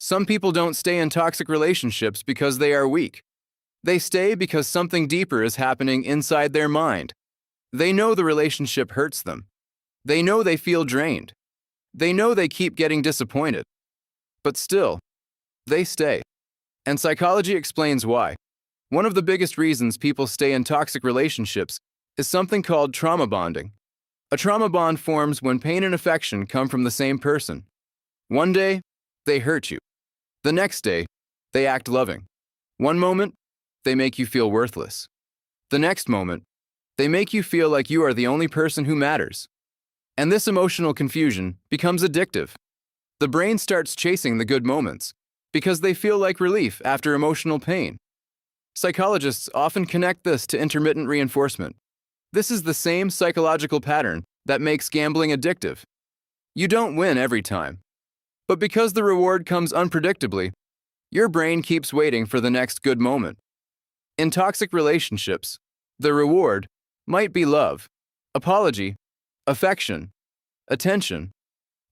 Some people don't stay in toxic relationships because they are weak. They stay because something deeper is happening inside their mind. They know the relationship hurts them. They know they feel drained. They know they keep getting disappointed. But still, they stay. And psychology explains why. One of the biggest reasons people stay in toxic relationships is something called trauma bonding. A trauma bond forms when pain and affection come from the same person. One day, they hurt you. The next day, they act loving. One moment, they make you feel worthless. The next moment, they make you feel like you are the only person who matters. And this emotional confusion becomes addictive. The brain starts chasing the good moments because they feel like relief after emotional pain. Psychologists often connect this to intermittent reinforcement. This is the same psychological pattern that makes gambling addictive. You don't win every time. But because the reward comes unpredictably, your brain keeps waiting for the next good moment. In toxic relationships, the reward might be love, apology, affection, attention,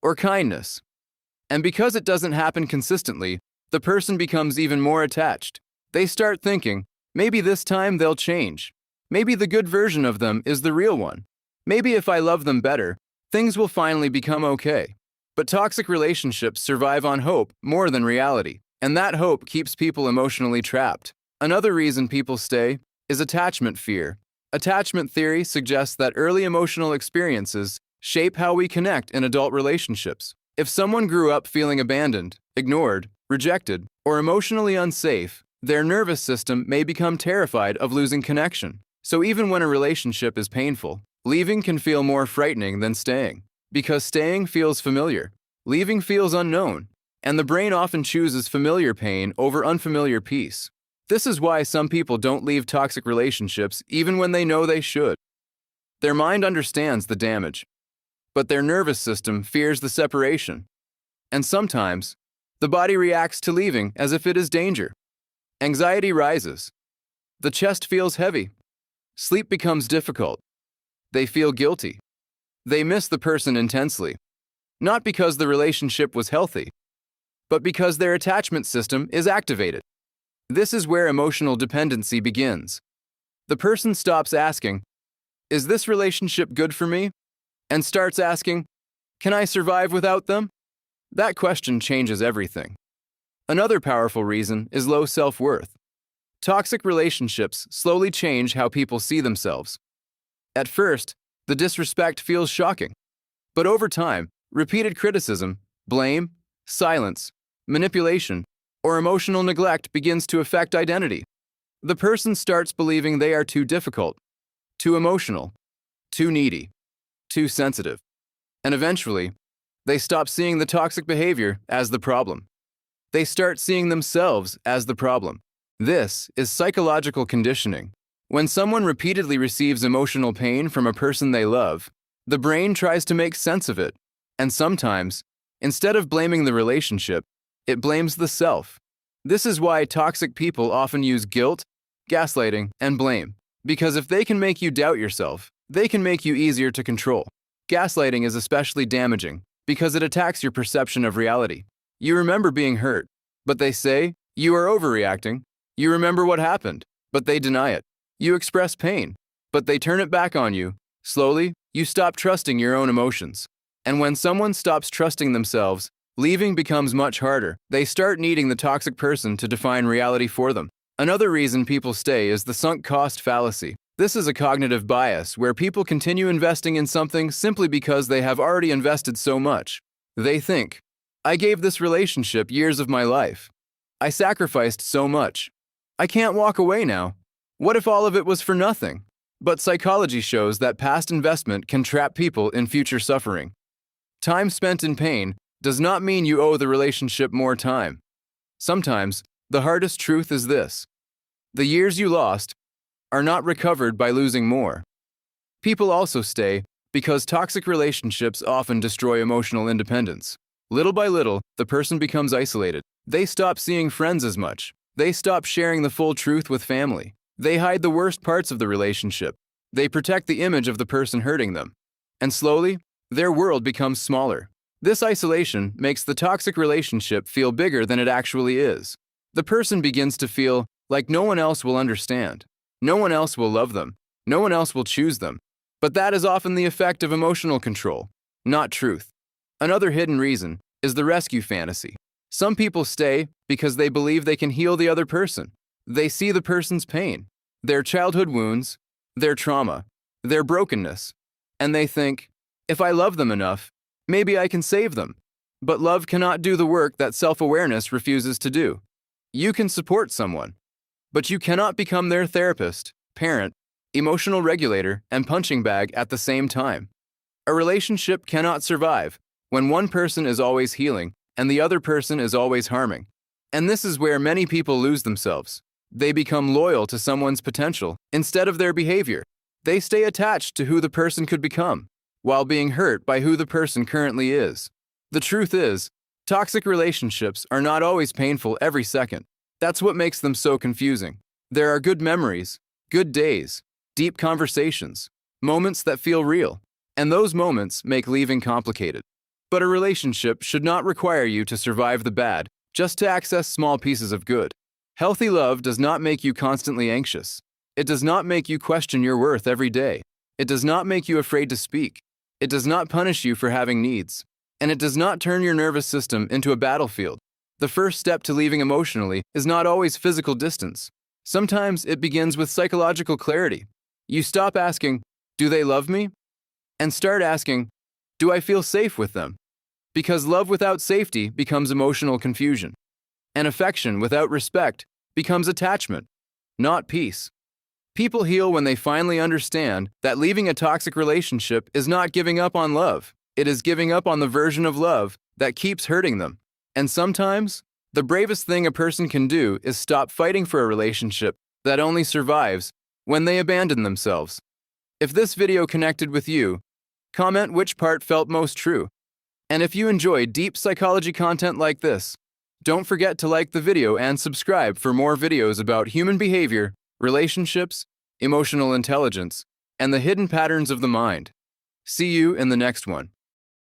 or kindness. And because it doesn't happen consistently, the person becomes even more attached. They start thinking, maybe this time they'll change. Maybe the good version of them is the real one. Maybe if I love them better, things will finally become okay. But toxic relationships survive on hope more than reality, and that hope keeps people emotionally trapped. Another reason people stay is attachment fear. Attachment theory suggests that early emotional experiences shape how we connect in adult relationships. If someone grew up feeling abandoned, ignored, rejected, or emotionally unsafe, their nervous system may become terrified of losing connection. So even when a relationship is painful, leaving can feel more frightening than staying. Because staying feels familiar, leaving feels unknown, and the brain often chooses familiar pain over unfamiliar peace. This is why some people don't leave toxic relationships even when they know they should. Their mind understands the damage, but their nervous system fears the separation. And sometimes, the body reacts to leaving as if it is danger. Anxiety rises. The chest feels heavy. Sleep becomes difficult. They feel guilty. They miss the person intensely. Not because the relationship was healthy, but because their attachment system is activated. This is where emotional dependency begins. The person stops asking, "Is this relationship good for me?" and starts asking, "Can I survive without them?" That question changes everything. Another powerful reason is low self-worth. Toxic relationships slowly change how people see themselves. At first, the disrespect feels shocking. But over time, repeated criticism, blame, silence, manipulation, or emotional neglect begins to affect identity. The person starts believing they are too difficult, too emotional, too needy, too sensitive. And eventually, they stop seeing the toxic behavior as the problem. They start seeing themselves as the problem. This is psychological conditioning. When someone repeatedly receives emotional pain from a person they love, the brain tries to make sense of it. And sometimes, instead of blaming the relationship, it blames the self. This is why toxic people often use guilt, gaslighting, and blame. Because if they can make you doubt yourself, they can make you easier to control. Gaslighting is especially damaging because it attacks your perception of reality. You remember being hurt, but they say you are overreacting. You remember what happened, but they deny it. You express pain, but they turn it back on you. Slowly, you stop trusting your own emotions. And when someone stops trusting themselves, leaving becomes much harder. They start needing the toxic person to define reality for them. Another reason people stay is the sunk cost fallacy. This is a cognitive bias where people continue investing in something simply because they have already invested so much. They think, I gave this relationship years of my life. I sacrificed so much. I can't walk away now. What if all of it was for nothing? But psychology shows that past investment can trap people in future suffering. Time spent in pain does not mean you owe the relationship more time. Sometimes, the hardest truth is this: the years you lost are not recovered by losing more. People also stay because toxic relationships often destroy emotional independence. Little by little, the person becomes isolated. They stop seeing friends as much. They stop sharing the full truth with family. They hide the worst parts of the relationship. They protect the image of the person hurting them. And slowly, their world becomes smaller. This isolation makes the toxic relationship feel bigger than it actually is. The person begins to feel like no one else will understand, no one else will love them, no one else will choose them. But that is often the effect of emotional control, not truth. Another hidden reason is the rescue fantasy. Some people stay because they believe they can heal the other person. They see the person's pain, their childhood wounds, their trauma, their brokenness, and they think, if I love them enough, maybe I can save them. But love cannot do the work that self-awareness refuses to do. You can support someone, but you cannot become their therapist, parent, emotional regulator, and punching bag at the same time. A relationship cannot survive when one person is always healing and the other person is always harming. And this is where many people lose themselves. They become loyal to someone's potential instead of their behavior. They stay attached to who the person could become, while being hurt by who the person currently is. The truth is, toxic relationships are not always painful every second. That's what makes them so confusing. There are good memories, good days, deep conversations, moments that feel real, and those moments make leaving complicated. But a relationship should not require you to survive the bad just to access small pieces of good. Healthy love does not make you constantly anxious. It does not make you question your worth every day. It does not make you afraid to speak. It does not punish you for having needs. And it does not turn your nervous system into a battlefield. The first step to leaving emotionally is not always physical distance. Sometimes it begins with psychological clarity. You stop asking, do they love me? And start asking, do I feel safe with them? Because love without safety becomes emotional confusion. And affection without respect becomes attachment, not peace. People heal when they finally understand that leaving a toxic relationship is not giving up on love. It is giving up on the version of love that keeps hurting them. And sometimes, the bravest thing a person can do is stop fighting for a relationship that only survives when they abandon themselves. If this video connected with you, comment which part felt most true. And if you enjoy deep psychology content like this, don't forget to like the video and subscribe for more videos about human behavior, relationships, emotional intelligence, and the hidden patterns of the mind. See you in the next one.